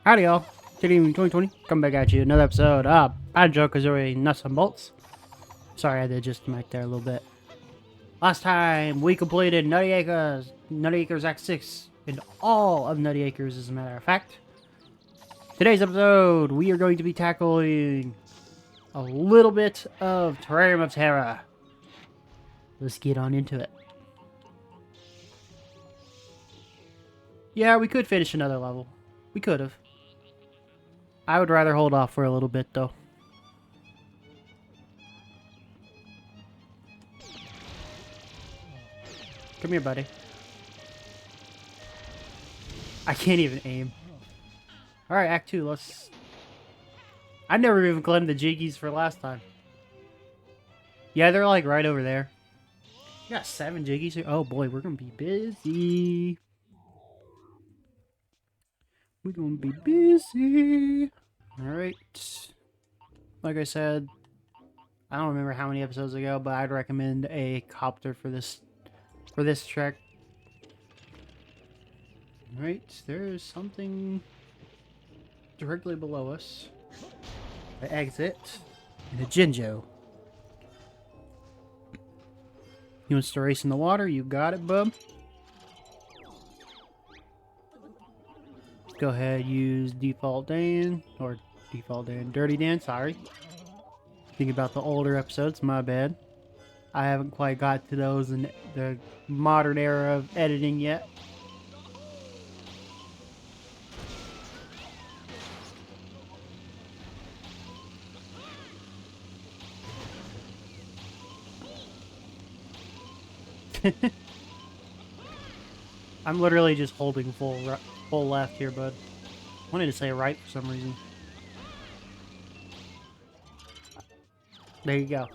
Howdy y'all, Terrarium 2020, come back at you, another episode of Banjo Kazooie Nuts and Bolts. Sorry I had to adjust the mic there a little bit. Last time we completed Nutty Acres Act 6, and all of Nutty Acres as a matter of fact. Today's episode, we are going to be tackling a little bit of Terrarium of Terror. Let's get on into it. Yeah, we could finish another level. We could have. I would rather hold off for a little bit, though. Come here, buddy. I can't even aim. Alright, Act 2, let's... I never even claimed the Jiggies for last time. Yeah, they're like right over there. You got 7 Jiggies here? Oh boy, we're gonna be busy. We're gonna be busy. Alright. Like I said, I don't remember how many episodes ago, but I'd recommend a copter for this trek. Alright, there is something directly below us. The exit. And a Jinjo. You want to race in the water? You got it, bub. Go ahead, use Default Dan, or Default Dan, Dirty Dan, sorry. Think about the older episodes, my bad. I haven't quite got to those in the modern era of editing yet. I'm literally just holding full left here, bud. I wanted to say right for some reason. There you go.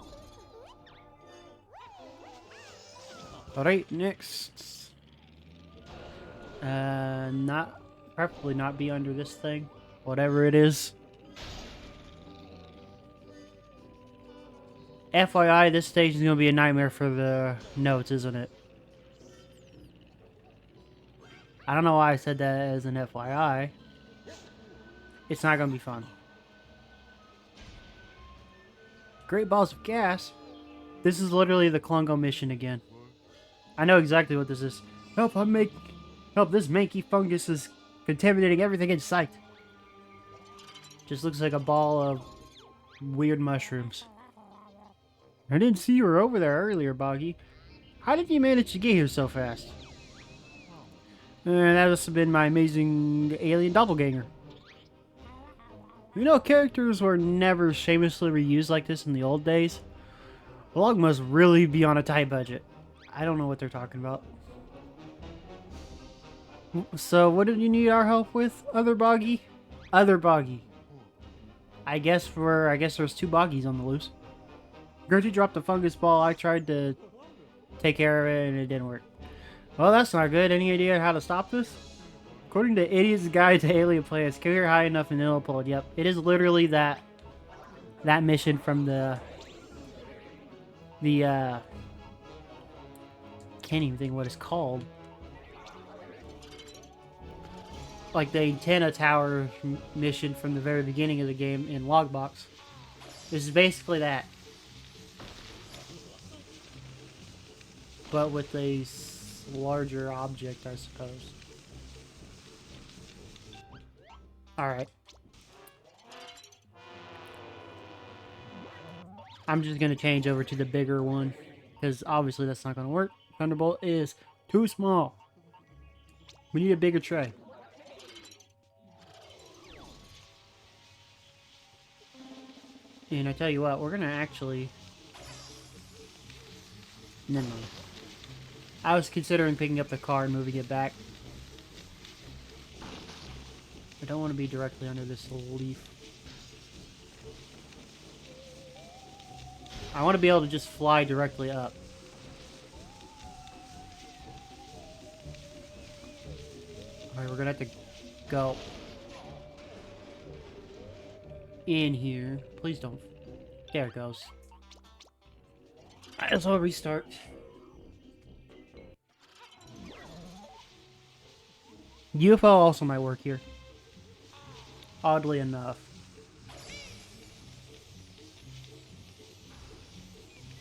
Alright, next. Preferably not be under this thing. Whatever it is. FYI, this stage is going to be a nightmare for the notes, isn't it? I don't know why I said that as an FYI. It's not going to be fun. Great balls of gas. This is literally the Klungo mission again. I know exactly what this is. Help this manky fungus is contaminating everything in sight. Just looks like a ball of weird mushrooms. I didn't see you were over there earlier, Boggy. How did you manage to get here so fast? That must have been my amazing alien doppelganger. You know, characters were never shamelessly reused like this in the old days. The log must really be on a tight budget. I don't know what they're talking about. So, what did you need our help with, Other Boggy? Other Boggy. I guess there's 2 Boggies on the loose. Gertie dropped a fungus ball. I tried to take care of it and it didn't work. Well, that's not good. Any idea how to stop this? According to Idiot's Guide to Alien Planets, carry high enough and it'll pull it. Yep, it is literally that mission from the can't even think what it's called. Like the antenna tower mission from the very beginning of the game in Logbox. This is basically that. But with a larger object, I suppose. Alright. I'm just going to change over to the bigger one. Because obviously that's not going to work. Thunderbolt is too small. We need a bigger tray. And I tell you what, we're going to actually... Never mind. I was considering picking up the car and moving it back. I don't want to be directly under this leaf. I want to be able to just fly directly up. Alright, we're going to have to go in here. Please don't. There it goes. Might as well restart. UFO also might work here. Oddly enough.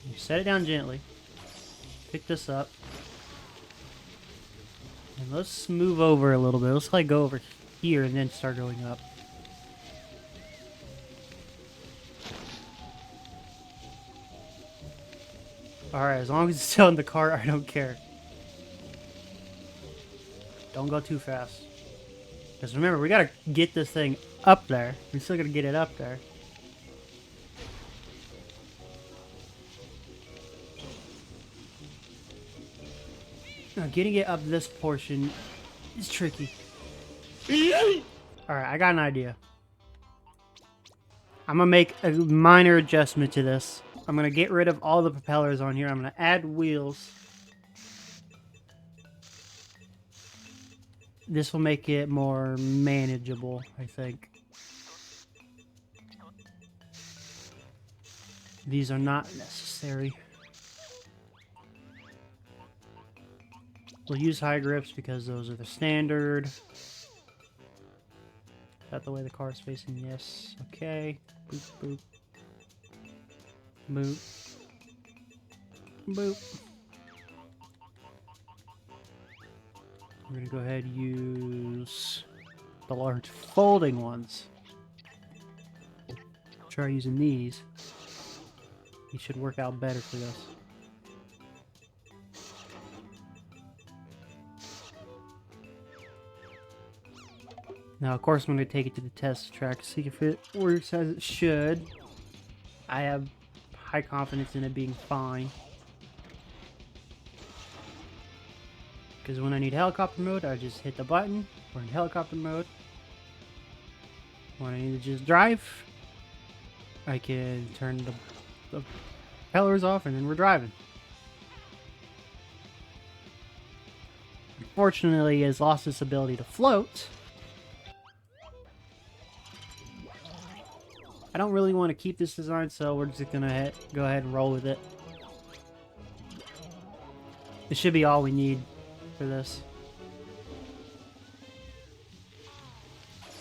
You set it down gently. Pick this up. And let's move over a little bit. Let's like go over here and then start going up. Alright, as long as it's still in the cart, I don't care. Don't go too fast. Because remember, we gotta get this thing up there. We still gotta get it up there. Now, getting it up this portion is tricky. Alright, I got an idea. I'm gonna make a minor adjustment to this. I'm gonna get rid of all the propellers on here. I'm gonna add wheels. This will make it more manageable, I think. These are not necessary. We'll use high grips because those are the standard. Is that the way the car is facing? Yes. Okay. Boop, boop. Boop. Boop. We're going to go ahead and use the large folding ones. Try using these. These should work out better for this. Now, of course, I'm going to take it to the test track to see if it works as it should. I have high confidence in it being fine. Because when I need helicopter mode, I just hit the button. We're in helicopter mode. When I need to just drive, I can turn the propellers off and then we're driving. Unfortunately, it's lost its ability to float. I don't really want to keep this design, so we're just gonna go ahead and roll with it. This should be all we need for this.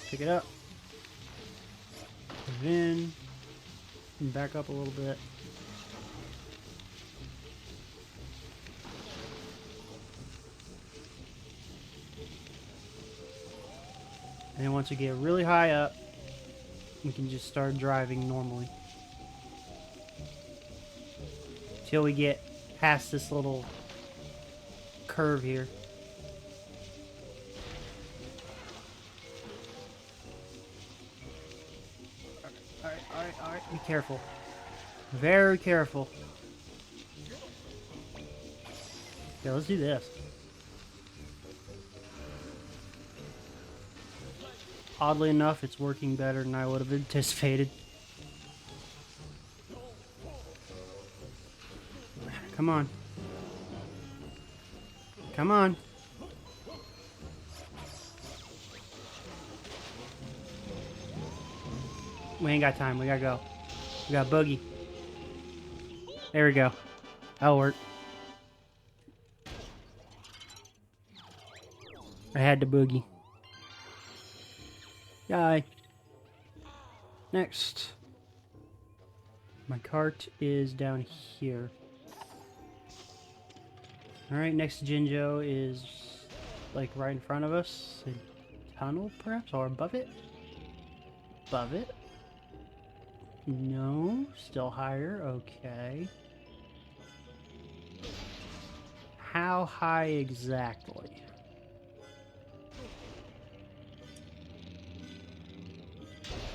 Pick it up. Put it in. And back up a little bit. And then once we get really high up, we can just start driving normally. Till we get past this little curve here. Alright. Be careful. Very careful. Yeah, let's do this. Oddly enough, it's working better than I would have anticipated. Come on. Come on. We ain't got time. We gotta go. We got boogie. There we go. That'll work. I had to boogie. Die. Next. My cart is down here. Alright, next to Jinjo is like right in front of us. A tunnel perhaps? Or above it? Above it? No. Still higher. Okay. How high exactly?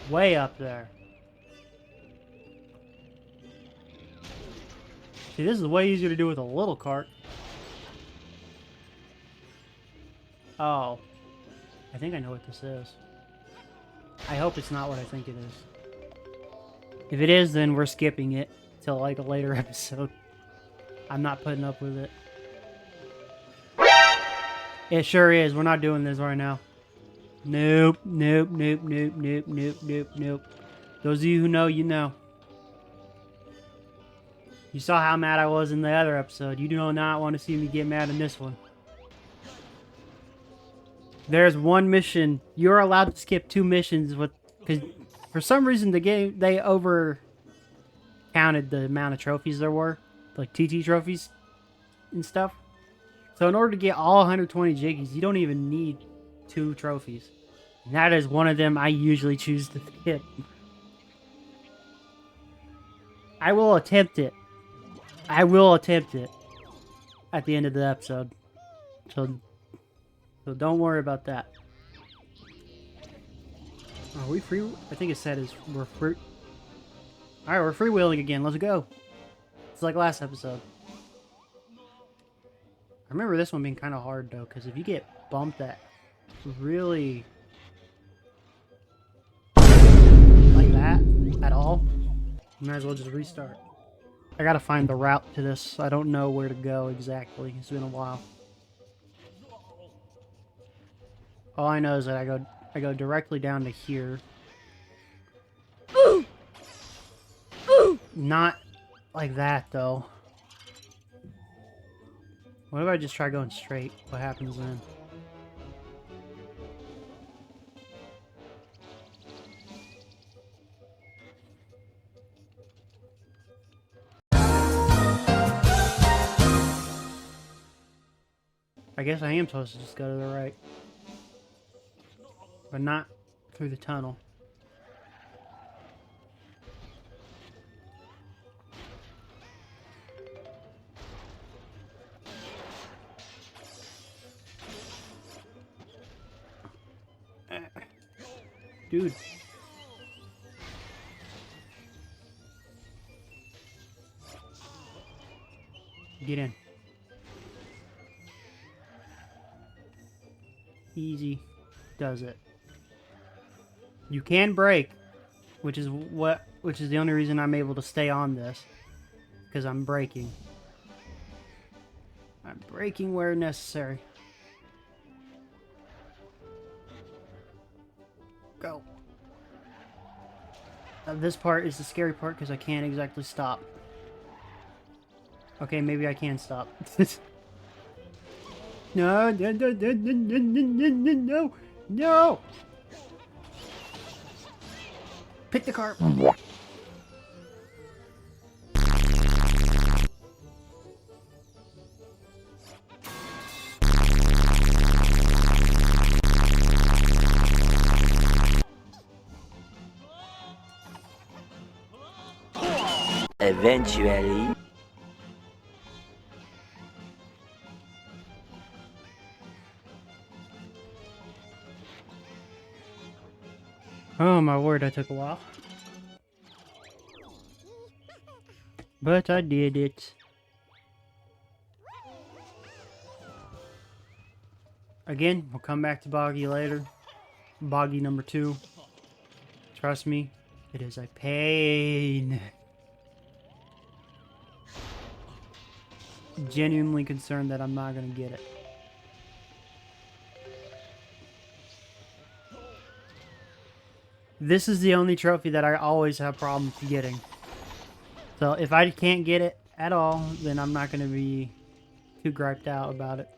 Way up there. See, this is way easier to do with a little cart. Oh. I think I know what this is. I hope it's not what I think it is. If it is, then we're skipping it till like a later episode. I'm not putting up with it. It sure is. We're not doing this right now. Nope, nope, nope, nope, nope, nope, nope, nope. Those of you who know, you know. You saw how mad I was in the other episode. You do not want to see me get mad in this one. There's one mission. You're allowed to skip 2 missions with, because for some reason the game, they over counted the amount of trophies there were, like TT trophies and stuff. So in order to get all 120 jiggies, you don't even need 2 trophies. And that is one of them I usually choose to skip. I will attempt it. I will attempt it at the end of the episode. So don't worry about that. Are we free? I think it said we're free. Alright, we're freewheeling again. Let's go. It's like last episode. I remember this one being kind of hard, though, because if you get bumped at really... like that, at all, you might as well just restart. I gotta find the route to this. I don't know where to go exactly. It's been a while. All I know is that I go directly down to here. Not like that, though. What if I just try going straight? What happens then? I guess I am supposed to just go to the right. But not through the tunnel. Dude. Get in. Easy does it. You can break, which is the only reason I'm able to stay on this, because I'm braking. I'm braking where necessary. Go. This part is the scary part because I can't exactly stop. Okay, maybe I can stop. No, no, no, no, no, no, no, no, no! Pick the car. Eventually. Oh my word, that took a while. But I did it. Again, we'll come back to Boggy later. Boggy number 2. Trust me, it is a pain. Genuinely concerned that I'm not gonna get it. This is the only trophy that I always have problems getting. So if I can't get it at all, then I'm not gonna be too griped out about it.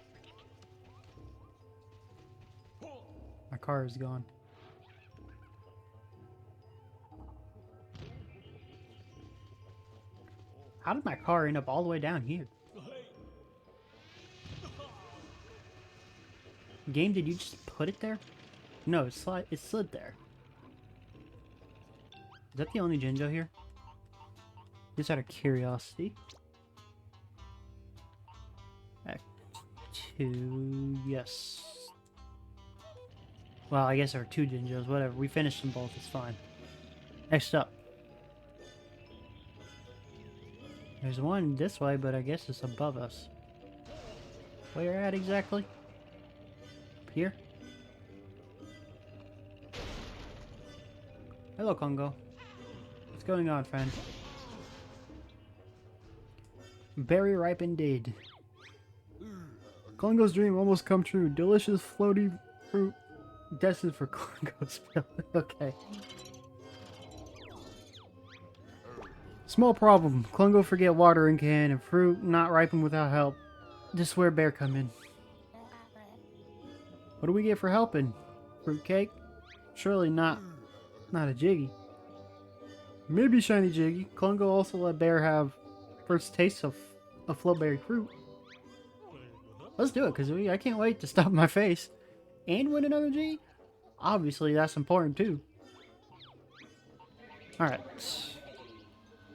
My car is gone. How did my car end up all the way down here? Game, did you just put it there? No, it slid there. Is that the only Jinjo here? Just out of curiosity. Back to... yes. Well, I guess there are 2 Jinjos, whatever. We finished them both, it's fine. Next up. There's one this way, but I guess it's above us. Where at exactly? Up here? Hello, Congo. What's going on, friend? Very ripe indeed. Congo's dream almost come true. Delicious floaty fruit destined for Congo's milk. Okay. Small problem. Congo forget watering can and fruit not ripen without help. This is where bear come in. What do we get for helping? Fruitcake? Surely not a Jiggy. Maybe shiny Jiggy. Klungo also let Bear have first taste of a flowberry fruit. Let's do it, Kazooie. I can't wait to stop my face. And win another Jiggy? Obviously, that's important too. Alright.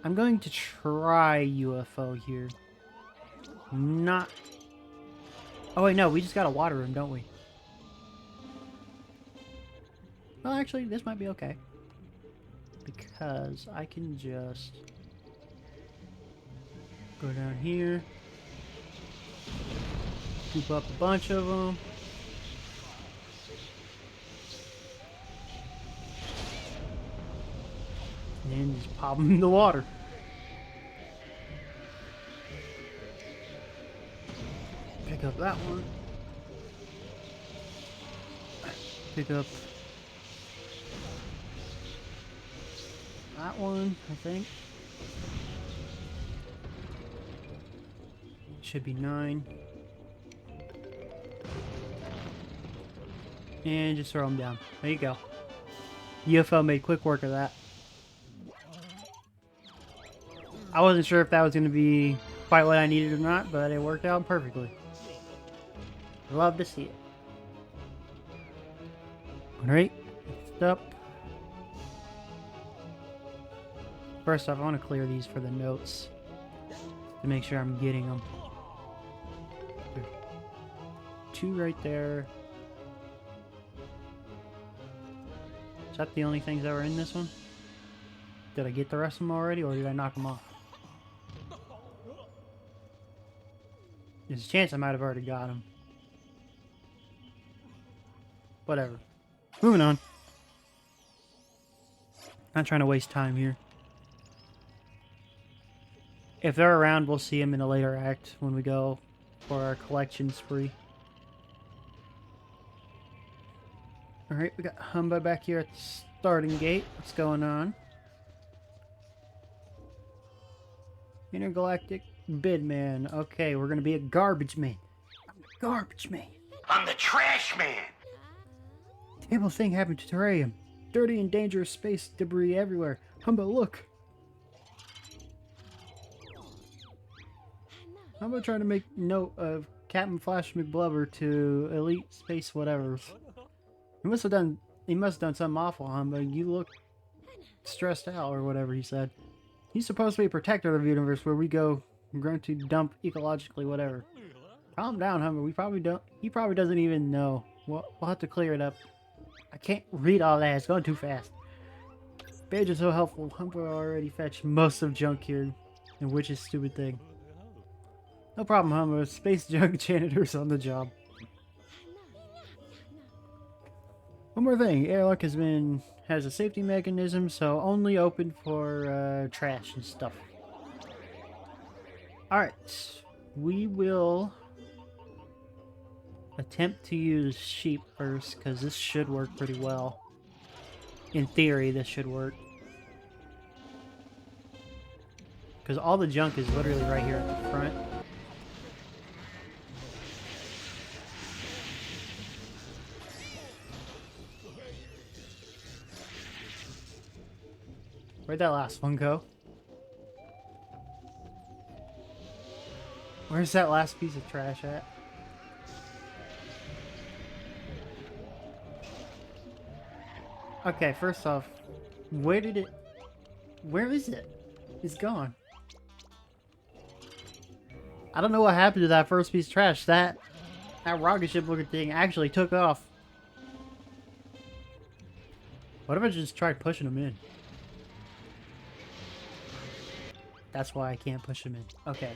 I'm going to try UFO here. Not... Oh wait, no, we just gotta water him, don't we? Well, actually, this might be okay. Because I can just go down here, scoop up a bunch of them, and just pop them in the water. Pick up that one. Pick up that one, I think. Should be 9. And just throw them down. There you go. UFO made quick work of that. I wasn't sure if that was going to be quite what I needed or not, but it worked out perfectly. Love to see it. Alright, next up. First off, I want to clear these for the notes to make sure I'm getting them. There's 2 right there. Is that the only things that were in this one? Did I get the rest of them already, or did I knock them off? There's a chance I might have already got them. Whatever. Moving on. Not trying to waste time here. If they're around, we'll see them in a later act when we go for our collection spree. Alright, we got Humba back here at the starting gate. What's going on? Intergalactic Binman. Okay, we're gonna be a garbage man. I'm the garbage man. I'm the trash man. Terrible thing happened to Terrarium. Dirty and dangerous space debris everywhere. Humba, look. Humba trying to make note of Captain Flash McBlubber to Elite Space whatevers. He must have done something awful, Humba. You look stressed out or whatever he said. He's supposed to be a protector of the universe where we go going to dump ecologically whatever. Calm down, Humba. He probably doesn't even know. We'll have to clear it up. I can't read all that. It's going too fast. Badge is so helpful. Humba already fetched most of junk here, and which is stupid thing. No problem, Humba. Space junk janitor's on the job. One more thing. Airlock has a safety mechanism, so only open for trash and stuff. Alright. We will attempt to use sheep first, because this should work pretty well. In theory, this should work. Because all the junk is literally right here at the front. Where'd that last one go? Where's that last piece of trash at? Okay, first off, where is it? It's gone. I don't know what happened to that first piece of trash. That rocket ship looking thing actually took off. What if I just tried pushing them in? That's why I can't push them in. Okay.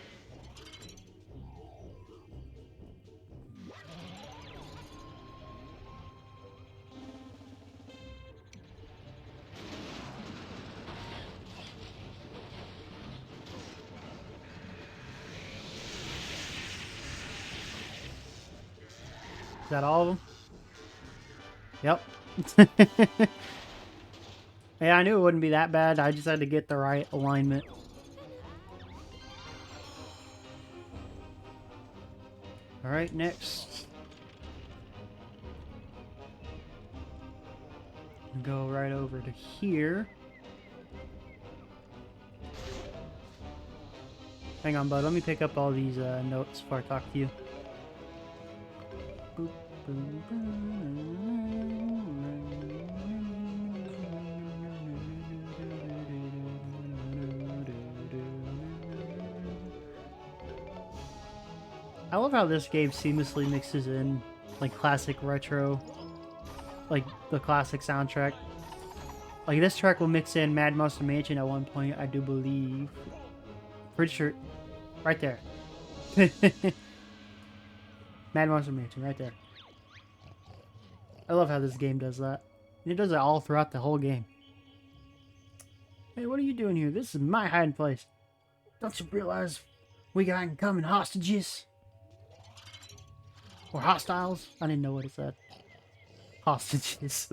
Is that all of them? Yep. Yeah, I knew it wouldn't be that bad. I just had to get the right alignment. Alright, next. Go right over to here. Hang on, bud. Let me pick up all these notes before I talk to you. Boop, boom, I love how this game seamlessly mixes in like classic retro, like the classic soundtrack. Like this track will mix in Mad Monster Mansion at one point, I do believe. Pretty sure, right there. Mad Monster Mansion, right there. I love how this game does that. And it does it all throughout the whole game. Hey, what are you doing here? This is my hiding place. Don't you realize we got incoming hostages? Or hostiles? I didn't know what it said. Hostages.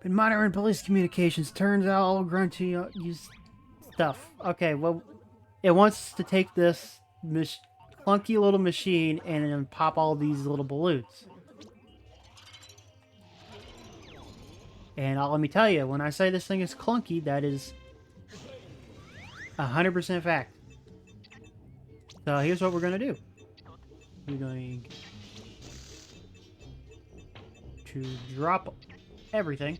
Been monitoring police communications. Turns out all grunty use stuff. Okay, well, it wants to take this clunky little machine and then pop all these little balloons. And let me tell you, when I say this thing is clunky, that is 100% fact. So here's what we're going to do. We're going to drop everything.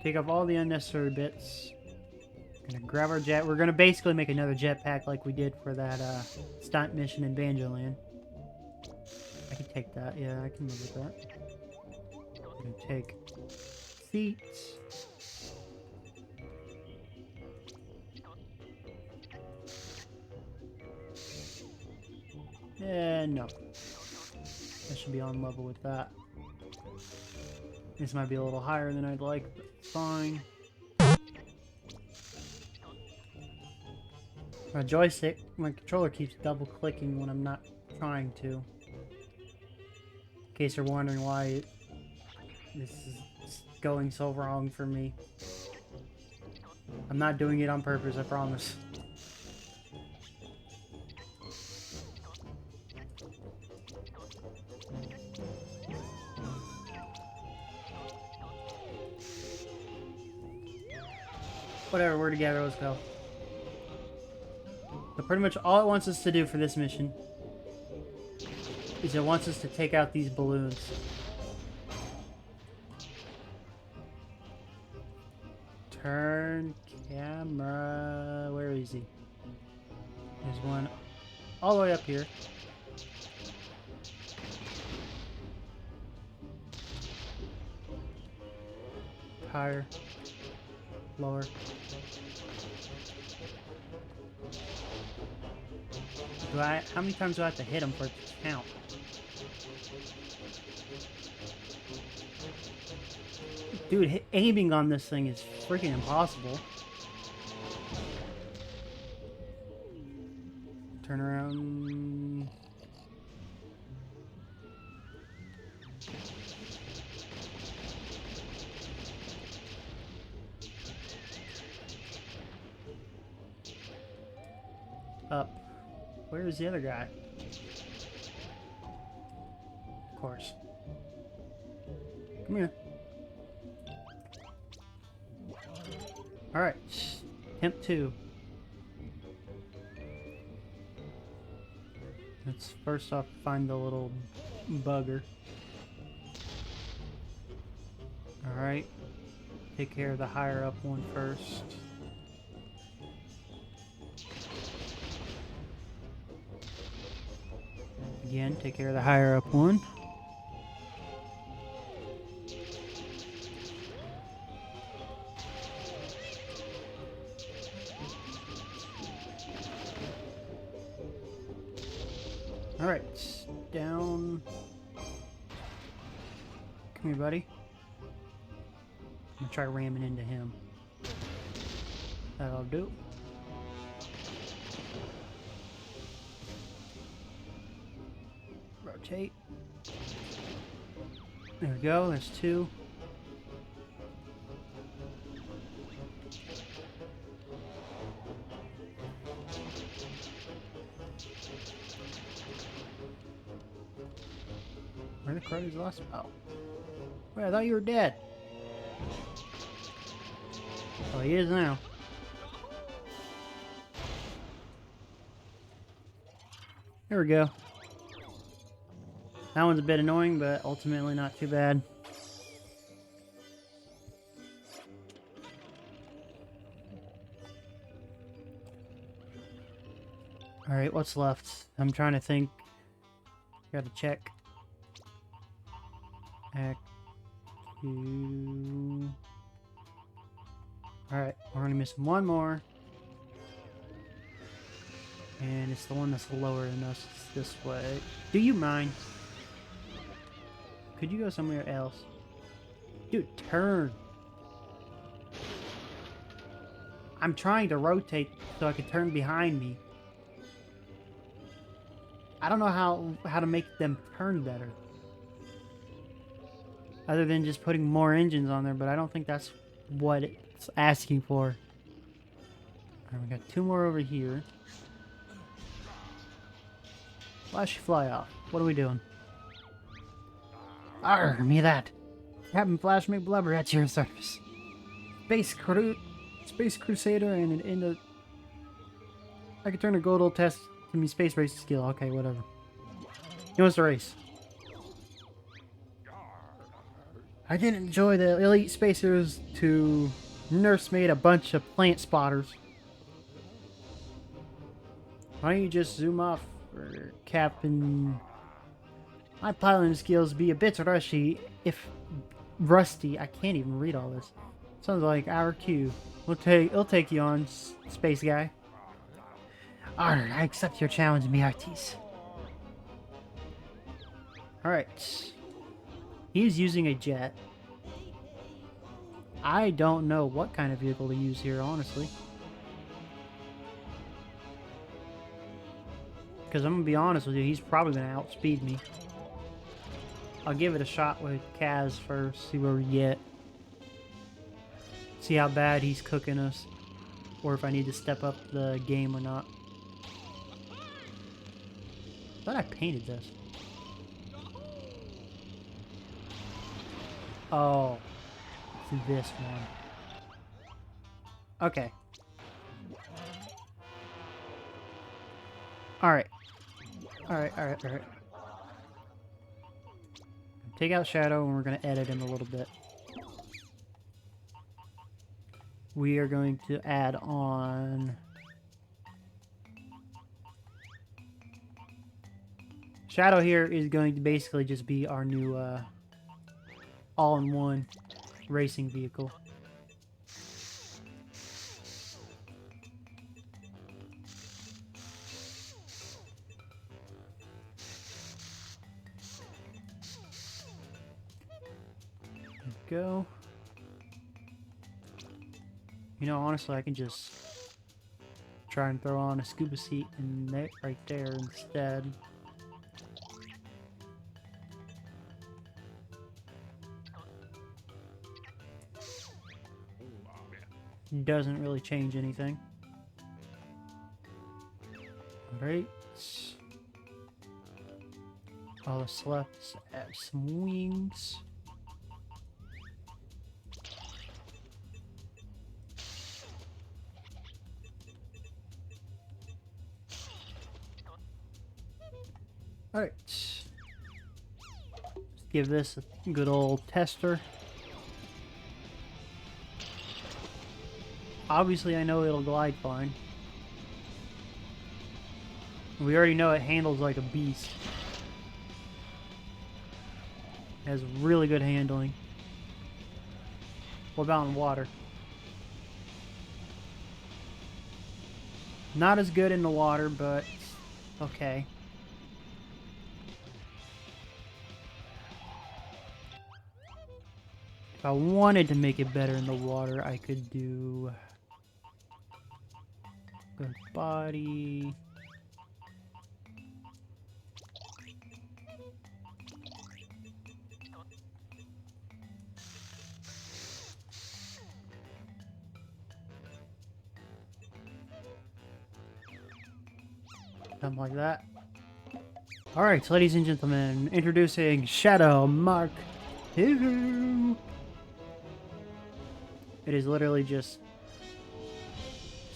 Take off all the unnecessary bits. Gonna grab our jet. We're gonna basically make another jetpack like we did for that stunt mission in Banjo Land. I can take that. Yeah, I can live with that. I'm gonna take seats. No. I should be on level with that. This might be a little higher than I'd like, but it's fine. My joystick, my controller keeps double clicking when I'm not trying to. In case you're wondering why this is going so wrong for me. I'm not doing it on purpose, I promise. Whatever, we're together, let's go. So pretty much all it wants us to do for this mission is it wants us to take out these balloons. Turn camera... Where is he? There's one all the way up here. Higher. Lower. How many times do I have to hit him for it to count? Dude, aiming on this thing is freaking impossible. Turn around. Up. Where is the other guy? Of course. Come here. Alright. Attempt 2. Let's first off find the little bugger. Alright. Take care of the higher up one first. Again, take care of the higher up one. Alright, down. Come here, buddy. I'm gonna try ramming into him. That'll do. Rotate. There we go, there's 2. Where's the last? Oh. Wait, I thought you were dead. Oh, he is now. There we go. That one's a bit annoying, but ultimately not too bad. Alright, what's left? I'm trying to think. Gotta check. Act 2. Alright, we're only missing one more. And it's the one that's lower than us. It's this way. Do you mind? Could you go somewhere else? Dude, turn! I'm trying to rotate so I can turn behind me. I don't know how to make them turn better. Other than just putting more engines on there, but I don't think that's what it's asking for. Alright, we got 2 more over here. Flash fly off. What are we doing? Arr, me that. Captain Flash McBlubber at your service. Space Crusader and an into... I can turn a Godel test to me space race skill. Okay, whatever. He wants to race. I didn't enjoy the elite spacers to nursemate a bunch of plant spotters. Why don't you just zoom off for Captain? My piloting skills be a bit rusty. If rusty, I can't even read all this. Sounds like our cue. It'll take you on, space guy. Alright, I accept your challenge, me artiste. Alright. He's using a jet. I don't know what kind of vehicle to use here, honestly. Because I'm going to be honest with you, he's probably going to outspeed me. I'll give it a shot with Kaz first, see where we get. See how bad he's cooking us. Or if I need to step up the game or not. I thought I painted this. Oh. It's this one. Okay. Alright. Alright. Take out Shadow and we're going to edit him a little bit. We are going to add on... Shadow here is going to basically just be our new all-in-one racing vehicle. Go. You know, honestly, I can just try and throw on a scuba seat and that right there instead. Doesn't really change anything. Alright. All that's left is add some wings. Alright. Let's give this a good old tester. Obviously, I know it'll glide fine. We already know it handles like a beast. It has really good handling. What about in water? Not as good in the water, but okay. If I wanted to make it better in the water, I could do good body. Something like that. Alright, ladies and gentlemen, introducing Shadow Mark II. It is literally just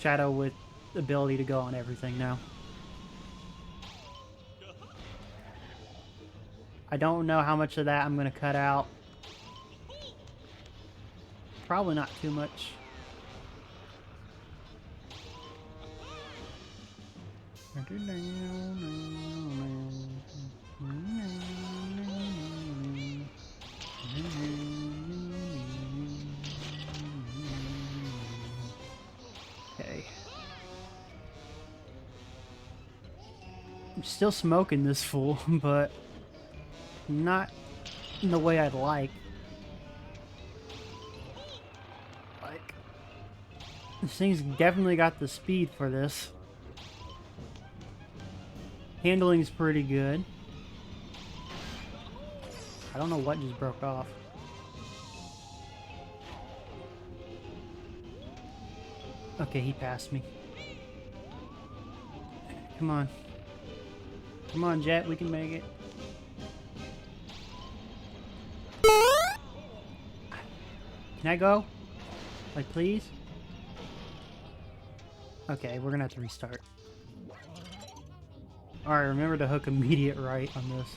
Shadow with the ability to go on everything now. I don't know how much of that I'm going to cut out. Probably not too much. Okay. I'm still smoking this fool, but not in the way I'd like. This thing's definitely got the speed for this. Handling's pretty good. I don't know what just broke off. Okay, he passed me. Come on. Come on, Jet, we can make it. Can I go? Like, please? Okay, we're gonna have to restart. Alright, remember to hook immediate right on this.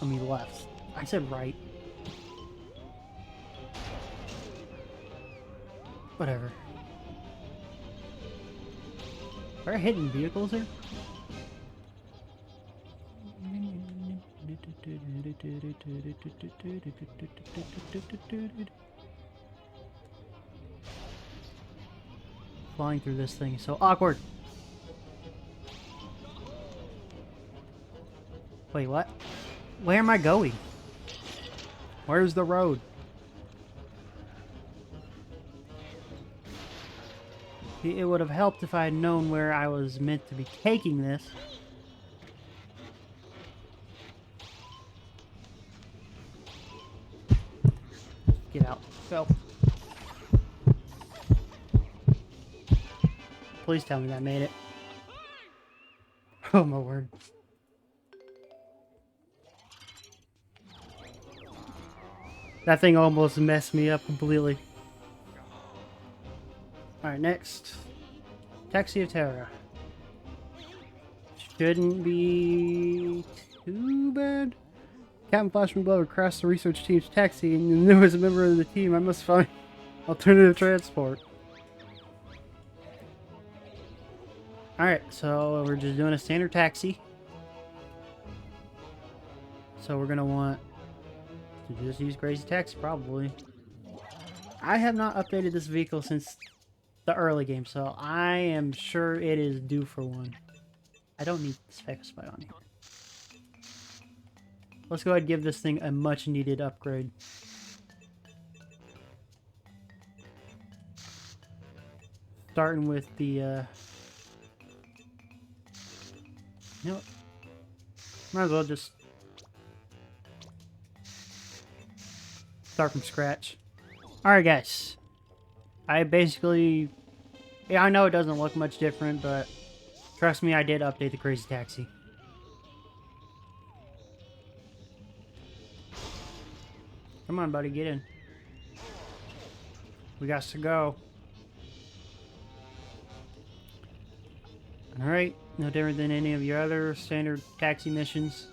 I mean left. I said right. Whatever. Are there hidden vehicles here? Flying through this thing is so awkward. Wait, what? Where am I going? Where's the road? It would have helped if I had known where I was meant to be taking this. Get out. Go. Please tell me that made it. Oh my word. That thing almost messed me up completely. Alright, next. Taxi of Terror. Shouldn't be too bad. Captain Flashman Glover crashed the research team's taxi and there was a member of the team. I must find alternative transport. Alright, so we're just doing a standard taxi. So we're gonna want to just use Crazy Taxi, probably. I have not updated this vehicle since the early game, so I am sure it is due for one. I don't need this specify on here. Let's go ahead and give this thing a much needed upgrade. Starting with the, you know what? Might as well just start from scratch. Alright guys. I basically... Yeah, I know it doesn't look much different, but trust me, I did update the Crazy Taxi. Come on, buddy, get in. We got to go. Alright, no different than any of your other standard taxi missions.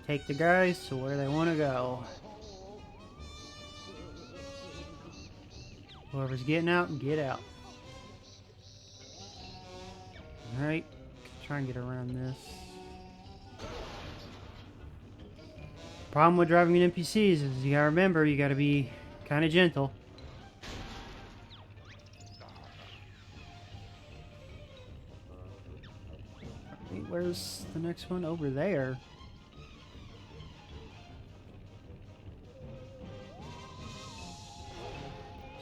Take the guys to where they want to go. Whoever's getting out, get out. Alright, try and get around this. Problem with driving in NPCs is you gotta remember, you gotta be kind of gentle. Wait, where's the next one? Over there.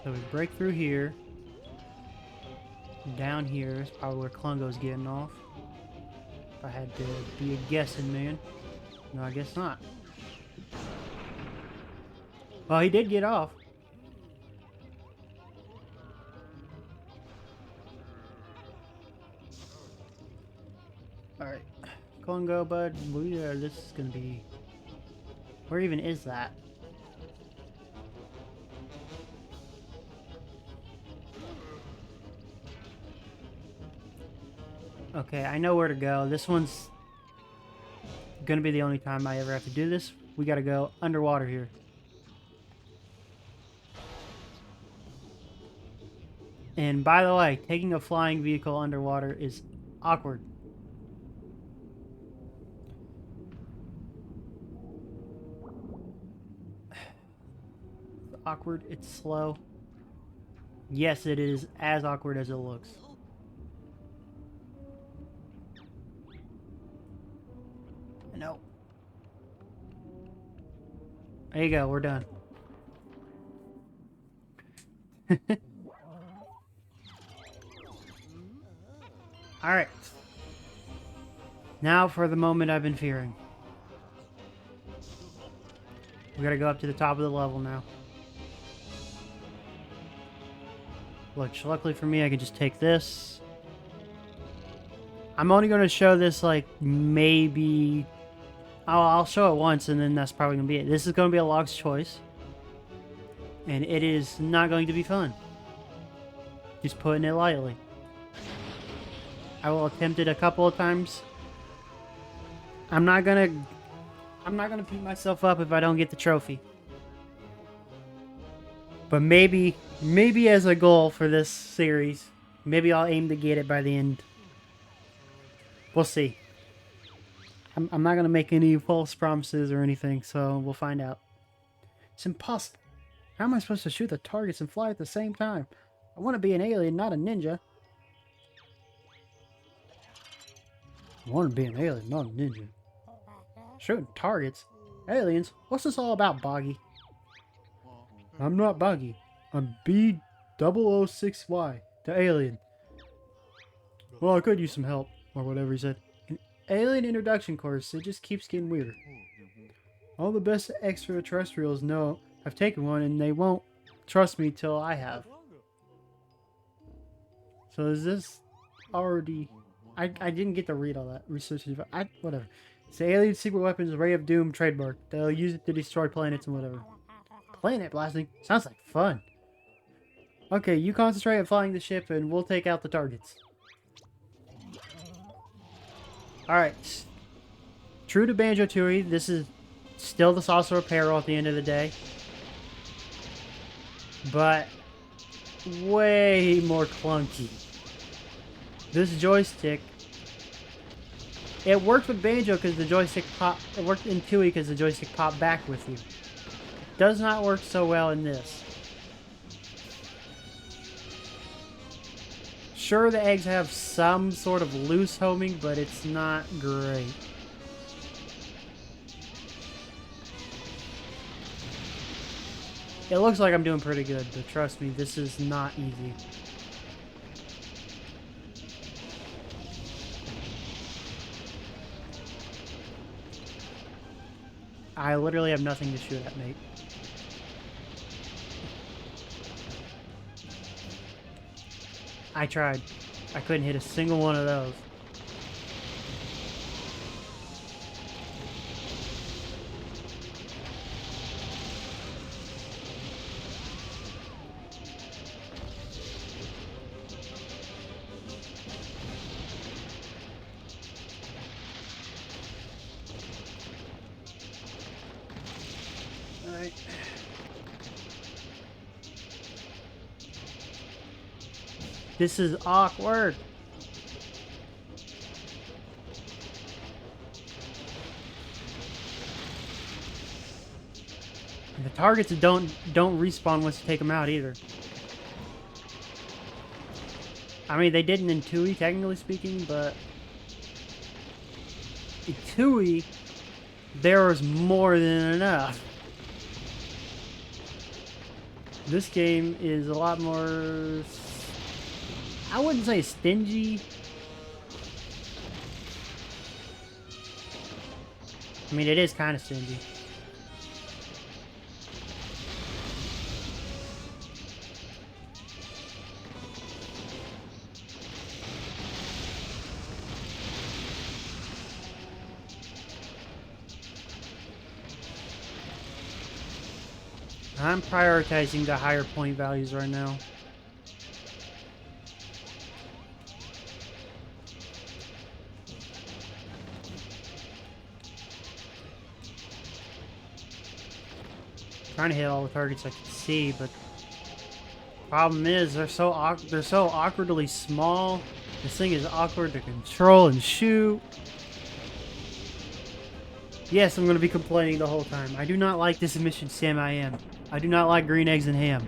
So we break through here. Down here is probably where Klungo's getting off. If I had to be a guessing man. No, I guess not. Well, he did get off. Alright. Go and go, bud. This is gonna be... Where even is that? Okay, I know where to go. This one's gonna be the only time I ever have to do this. We gotta go underwater here. And by the way, taking a flying vehicle underwater is awkward. It's awkward, it's slow. Yes, it is as awkward as it looks. No. There you go, we're done. Alright. Now for the moment I've been fearing. We gotta go up to the top of the level now. Which, luckily for me, I can just take this. I'm only gonna show this, like, maybe... I'll show it once, and then that's probably gonna be it. This is gonna be a log's choice. And it is not going to be fun. Just putting it lightly. I will attempt it a couple of times. I'm not gonna beat myself up if I don't get the trophy. But maybe as a goal for this series, maybe I'll aim to get it by the end. We'll see. I'm not gonna make any false promises or anything, so we'll find out. It's impossible. How am I supposed to shoot the targets and fly at the same time? I want to be an alien, not a ninja. I want to be an alien, not a ninja. Shooting targets? Aliens? What's this all about, Boggy? I'm not Boggy. I'm B006Y, the alien. Well, I could use some help, or whatever he said. An alien introduction course, it just keeps getting weirder. All the best extraterrestrials know I've taken one, and they won't trust me till I have. So is this already... I didn't get to read all that. Research... whatever. It's the alien secret weapons, Ray of Doom trademark. They'll use it to destroy planets and whatever. Planet blasting? Sounds like fun. Okay, you concentrate on flying the ship, and we'll take out the targets. Alright. True to Banjo Kazooie, this is still the Saucer of Peril at the end of the day. But way more clunky. This joystick, it worked with Banjo because the joystick pop. It worked in Kazooie because the joystick popped back with you. It does not work so well in this. Sure, the eggs have some sort of loose homing, but it's not great. It looks like I'm doing pretty good, but trust me, this is not easy. I literally have nothing to shoot at, mate. I tried. I couldn't hit a single one of those. Alright. This is awkward. And the targets don't respawn once you take them out either. I mean, they didn't in Tooie, technically speaking, but in Tooie, there was more than enough. This game is a lot more... I wouldn't say stingy. I mean, it is kind of stingy. I'm prioritizing the higher point values right now. Trying to hit all the targets I can see, but problem is they're so awkwardly small. This thing is awkward to control and shoot. Yes, I'm going to be complaining the whole time. I do not like this mission, Sam. I am. I do not like green eggs and ham.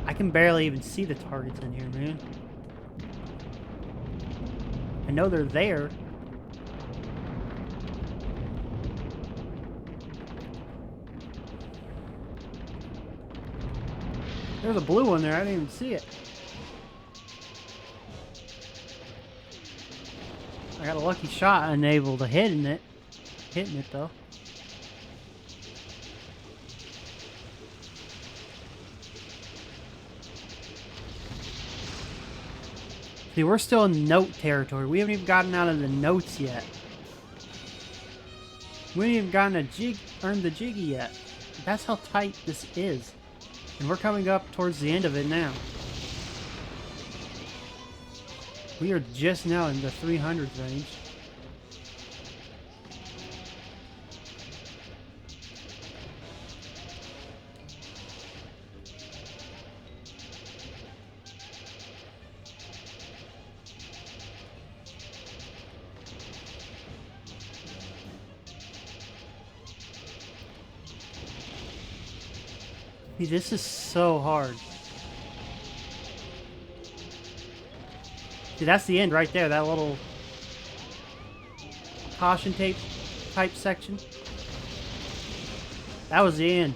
I can barely even see the targets in here, man. I know they're there. There's a blue one there. I didn't even see it. I got a lucky shot unable to hitting it though. See, we're still in note territory. We haven't even gotten out of the notes yet. We haven't even gotten earned the jiggy yet. That's how tight this is. And we're coming up towards the end of it now. We are just now in the 300s range. See, this is so hard. See, that's the end right there, that little caution tape type section. That was the end.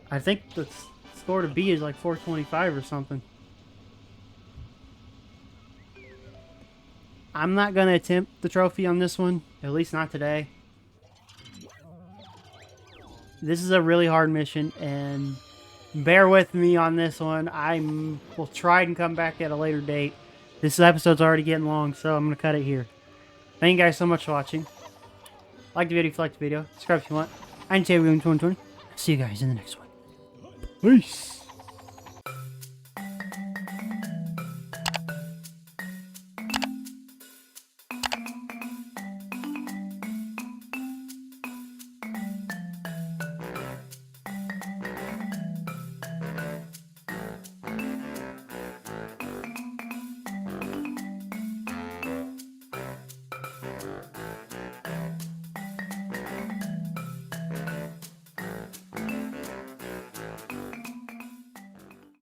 I think the score to beat is like 425 or something. I'm not going to attempt the trophy on this one, at least not today. This is a really hard mission, and bear with me on this one. I will try and come back at a later date. This episode's already getting long, so I'm going to cut it here. Thank you guys so much for watching. Like the video if you liked the video. Subscribe if you want. I'm Terrarium 2020. See you guys in the next one. Peace.